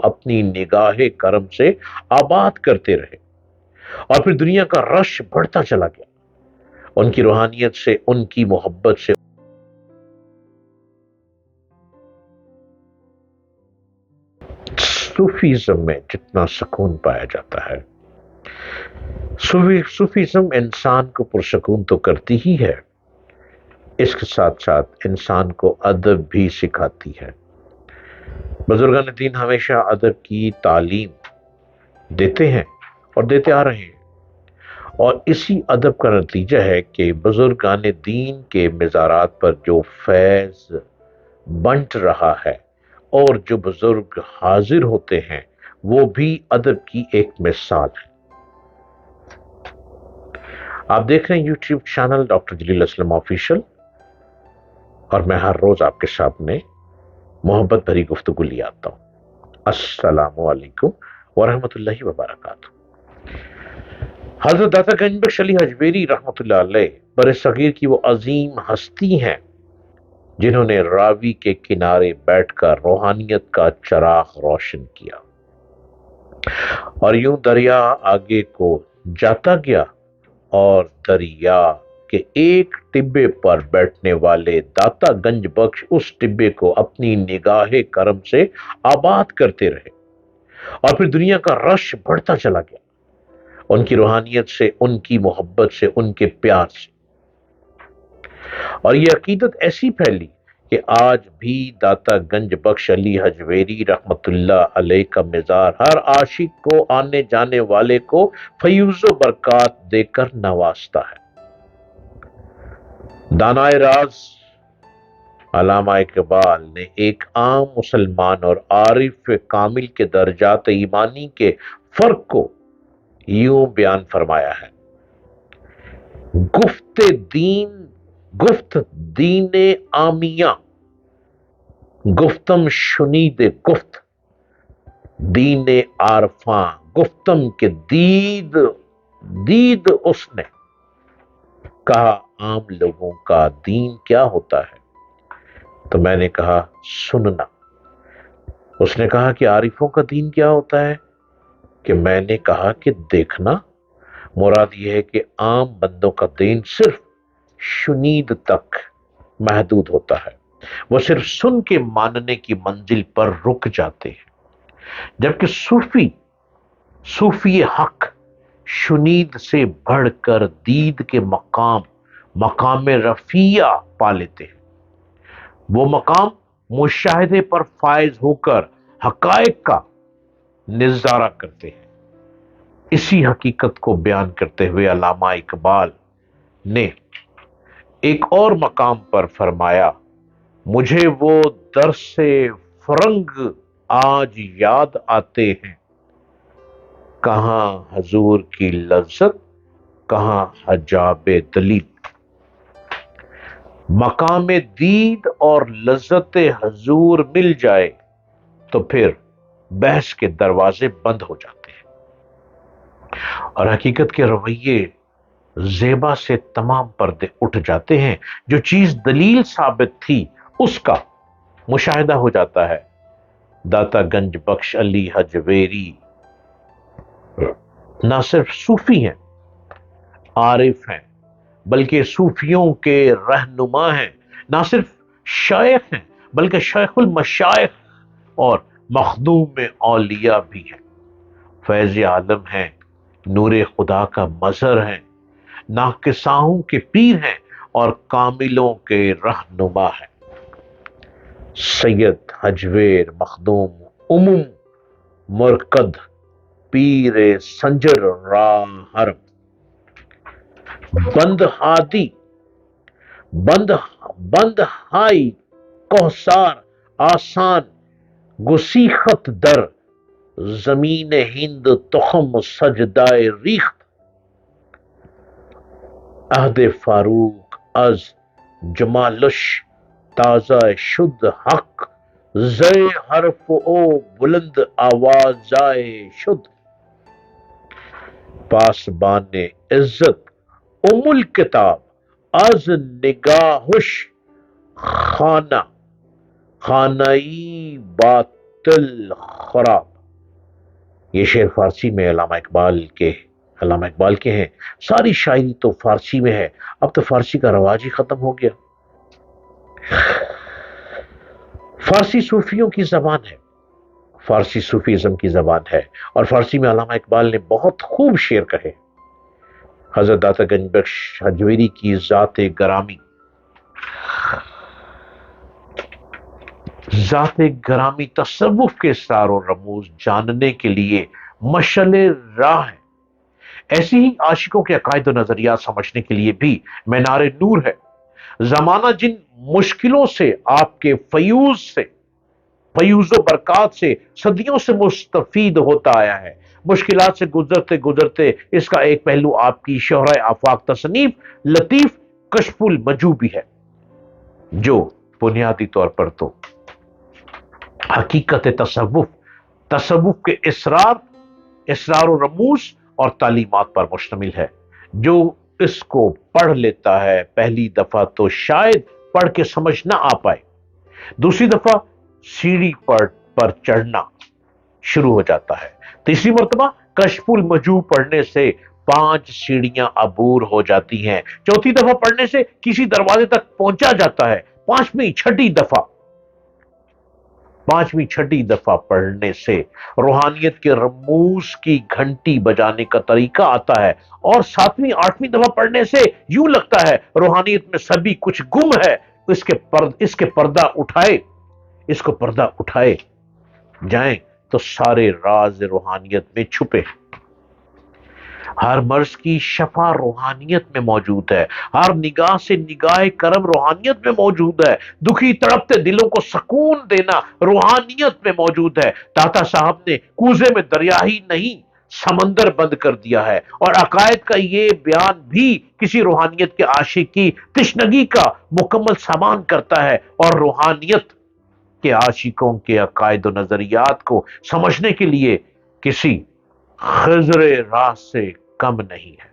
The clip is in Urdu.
اپنی نگاہ کرم سے آباد کرتے رہے، اور پھر دنیا کا رش بڑھتا چلا گیا، ان کی روحانیت سے، ان کی محبت سے۔ صوفیزم میں جتنا سکون پایا جاتا ہے، صوفیزم انسان کو پرسکون تو کرتی ہی ہے، اس کے ساتھ ساتھ انسان کو ادب بھی سکھاتی ہے۔ بزرگان دین ہمیشہ ادب کی تعلیم دیتے ہیں اور دیتے آ رہے ہیں، اور اسی ادب کا نتیجہ ہے کہ بزرگان دین کے مزارات پر جو فیض بنٹ رہا ہے اور جو بزرگ حاضر ہوتے ہیں وہ بھی ادب کی ایک مثال ہے۔ آپ دیکھ رہے ہیں یوٹیوب چینل ڈاکٹر جلیل اسلم آفیشل، اور میں ہر روز آپ کے سامنے محبت بھری گفتگو لے آتا ہوں۔ السلام علیکم ورحمۃ اللہ وبرکاتہ۔ حضرت داتا گنج بخش علی حجویری رحمۃ اللہ علیہ بر صغیر کی وہ عظیم ہستی ہیں جنہوں نے راوی کے کنارے بیٹھ کر روحانیت کا چراغ روشن کیا، اور یوں دریا آگے کو جاتا گیا، اور دریا کے ایک ٹبے پر بیٹھنے والے داتا گنج بخش اس ٹبے کو اپنی نگاہ کرم سے آباد کرتے رہے، اور پھر دنیا کا رش بڑھتا چلا گیا، ان کی روحانیت سے، ان کی محبت سے، ان کے پیار سے۔ اور یہ عقیدت ایسی پھیلی کہ آج بھی داتا گنج بخش علی حجویری رحمت اللہ علیہ کا مزار ہر عاشق کو، آنے جانے والے کو فیوز و برکات دے کر نوازتا ہے۔ دانائے راز علامہ اقبال نے ایک عام مسلمان اور عارف کامل کے درجات ایمانی کے فرق کو یوں بیان فرمایا ہے: گفت دین عامیہ، گفتم شنید گفت دین عارفاں، گفتم کہ دید اس نے کہا عام لوگوں کا دین کیا ہوتا ہے، تو میں نے کہا سننا۔ اس نے کہا کہ عارفوں کا دین کیا ہوتا ہے، کہ میں نے کہا کہ دیکھنا۔ مراد یہ ہے کہ عام بندوں کا دین صرف شنید تک محدود ہوتا ہے، وہ صرف سن کے ماننے کی منزل پر رک جاتے ہیں، جبکہ صوفی حق شنید سے بڑھ کر دید کے مقام رفیع پا لیتے ہیں۔ وہ مقام مشاہدے پر فائز ہو کر حقائق کا نظارہ کرتے ہیں۔ اسی حقیقت کو بیان کرتے ہوئے علامہ اقبال نے ایک اور مقام پر فرمایا: مجھے وہ درس فرنگ آج یاد آتے ہیں، کہاں حضور کی لذت، کہاں حجاب دلیل۔ مقام دید اور لذت حضور مل جائے تو پھر بحث کے دروازے بند ہو جاتے ہیں، اور حقیقت کے رویے زیبا سے تمام پردے اٹھ جاتے ہیں۔ جو چیز دلیل ثابت تھی اس کا مشاہدہ ہو جاتا ہے۔ داتا گنج بخش علی حجویری نہ صرف صوفی ہیں، عارف ہیں، بلکہ صوفیوں کے رہنما ہیں، نہ صرف شیخ ہیں بلکہ شیخ المشائخ اور مخدوم اولیاء بھی ہیں، فیض عالم ہیں، نور خدا کا مظہر ہیں، ناقصاؤں کے پیر ہیں اور کاملوں کے رہنما ہیں۔ سید حجویر مخدوم مرکد پیر سنجر راہ حرم، بند ہائی کوثار آسان گسیخت در زمین ہند تخم سجدائے ریخت، عہد فاروق از جمالش تازہ شد حق زے حرف او بلند آوازائے شد، پاسبان عزت الکتاب از نگاہش خانائی باطل خراب۔ یہ شعر فارسی میں علامہ اقبال کے ہیں. ساری شاعری تو فارسی میں ہے. اب تو فارسی کا رواج ہی ختم ہو گیا. فارسی صوفیوں کی زبان ہے، فارسی صوفیزم کی زبان ہے، اور فارسی میں علامہ اقبال نے بہت خوب شعر کہے. حضرت داتا گنج بخش حجویری کی ذات گرامی تصوف کے اسرار و رموز جاننے کے لیے مشعل راہ ہے. ایسی ہی عاشقوں کے عقائد و نظریات سمجھنے کے لیے بھی مینار نور ہے. زمانہ جن مشکلوں سے آپ کے فیوز و برکات سے صدیوں سے مستفید ہوتا آیا ہے، مشکلات سے گزرتے گزرتے اس کا ایک پہلو آپ کی شہرہ آفاق تصنیف لطیف کشف المجو بھی ہے، جو بنیادی طور پر تو حقیقت تصوف کے اسرار و رموز اور تعلیمات پر مشتمل ہے. جو اس کو پڑھ لیتا ہے پہلی دفعہ تو شاید پڑھ کے سمجھ نہ آ پائے، دوسری دفعہ سیڑھی پر چڑھنا شروع ہو جاتا ہے، تیسری مرتبہ کشف المجو پڑھنے سے 5 سیڑھیاں عبور ہو جاتی ہیں، چوتھی دفعہ پڑھنے سے کسی دروازے تک پہنچا جاتا ہے، پانچویں چھٹی دفعہ پڑھنے سے روحانیت کے رموز کی گھنٹی بجانے کا طریقہ آتا ہے، اور 7ویں 8ویں دفعہ پڑھنے سے یوں لگتا ہے روحانیت میں سبھی کچھ گم ہے. اس کو پردہ اٹھائے جائیں تو سارے راز روحانیت میں چھپے. ہر مرض کی شفا روحانیت میں موجود ہے، ہر نگاہ سے نگاہ کرم روحانیت میں موجود ہے، دکھی تڑپتے دلوں کو سکون دینا روحانیت میں موجود ہے. داتا صاحب نے کوزے میں دریا ہی نہیں سمندر بند کر دیا ہے، اور عقائد کا یہ بیان بھی کسی روحانیت کے عاشق کی تشنگی کا مکمل سامان کرتا ہے، اور روحانیت کے عاشقوں کے عقائد و نظریات کو سمجھنے کے لیے کسی خضر راہ سے کم نہیں ہے.